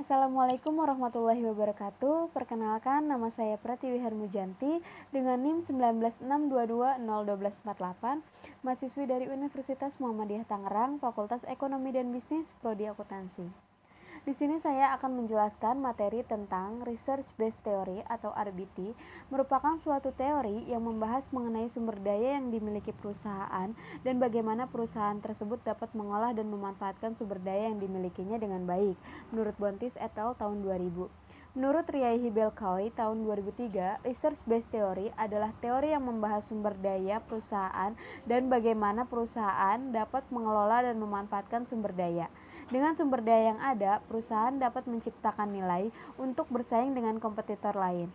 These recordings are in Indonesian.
Assalamualaikum warahmatullahi wabarakatuh. Perkenalkan, nama saya Pratiwi Hermujanti dengan NIM 19622012488, mahasiswi dari Universitas Muhammadiyah Tangerang, Fakultas Ekonomi dan Bisnis, Prodi Akuntansi. Di sini saya akan menjelaskan materi tentang Research Based Theory atau RBT, merupakan suatu teori yang membahas mengenai sumber daya yang dimiliki perusahaan dan bagaimana perusahaan tersebut dapat mengolah dan memanfaatkan sumber daya yang dimilikinya dengan baik, menurut Bontis et al. Tahun 2000. Menurut Riaihi Belkhaoui tahun 2003, Research Based Theory adalah teori yang membahas sumber daya perusahaan dan bagaimana perusahaan dapat mengelola dan memanfaatkan sumber daya. Dengan sumber daya yang ada, perusahaan dapat menciptakan nilai untuk bersaing dengan kompetitor lain.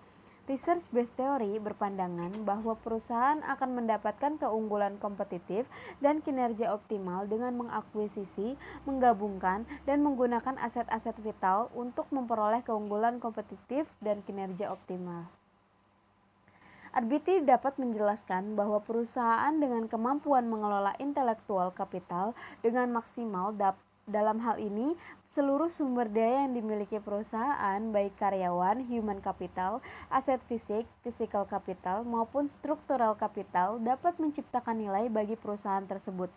Research Based Theory berpandangan bahwa perusahaan akan mendapatkan keunggulan kompetitif dan kinerja optimal dengan mengakuisisi, menggabungkan, dan menggunakan aset-aset vital untuk memperoleh keunggulan kompetitif dan kinerja optimal. RBT dapat menjelaskan bahwa perusahaan dengan kemampuan mengelola intelektual kapital dengan maksimal dalam hal ini, seluruh sumber daya yang dimiliki perusahaan, baik karyawan, human capital, aset fisik, physical capital, maupun structural capital, dapat menciptakan nilai bagi perusahaan tersebut.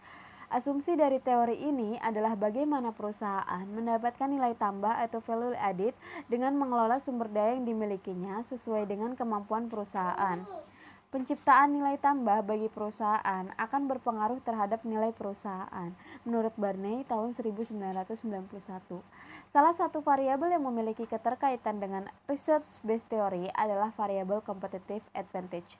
Asumsi dari teori ini adalah bagaimana perusahaan mendapatkan nilai tambah atau value added dengan mengelola sumber daya yang dimilikinya sesuai dengan kemampuan perusahaan. Penciptaan nilai tambah bagi perusahaan akan berpengaruh terhadap nilai perusahaan, menurut Barney tahun 1991. Salah satu variabel yang memiliki keterkaitan dengan Research Based Theory adalah variabel competitive advantage.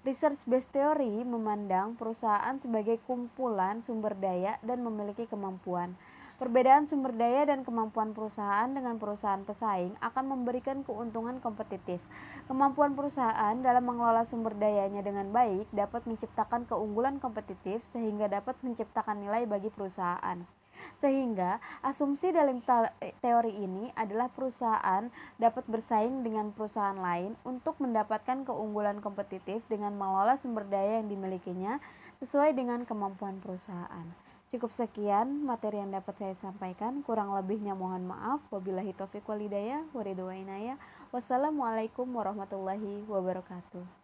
Research Based Theory memandang perusahaan sebagai kumpulan sumber daya dan memiliki kemampuan. Perbedaan sumber daya dan kemampuan perusahaan dengan perusahaan pesaing akan memberikan keuntungan kompetitif. Kemampuan perusahaan dalam mengelola sumber dayanya dengan baik dapat menciptakan keunggulan kompetitif sehingga dapat menciptakan nilai bagi perusahaan. Sehingga asumsi dalam teori ini adalah perusahaan dapat bersaing dengan perusahaan lain untuk mendapatkan keunggulan kompetitif dengan mengelola sumber daya yang dimilikinya sesuai dengan kemampuan perusahaan. Cukup sekian materi yang dapat saya sampaikan, kurang lebihnya mohon maaf. Wabillahi taufiq wal hidayah, wa ridho wa inayah. Wassalamualaikum warahmatullahi wabarakatuh.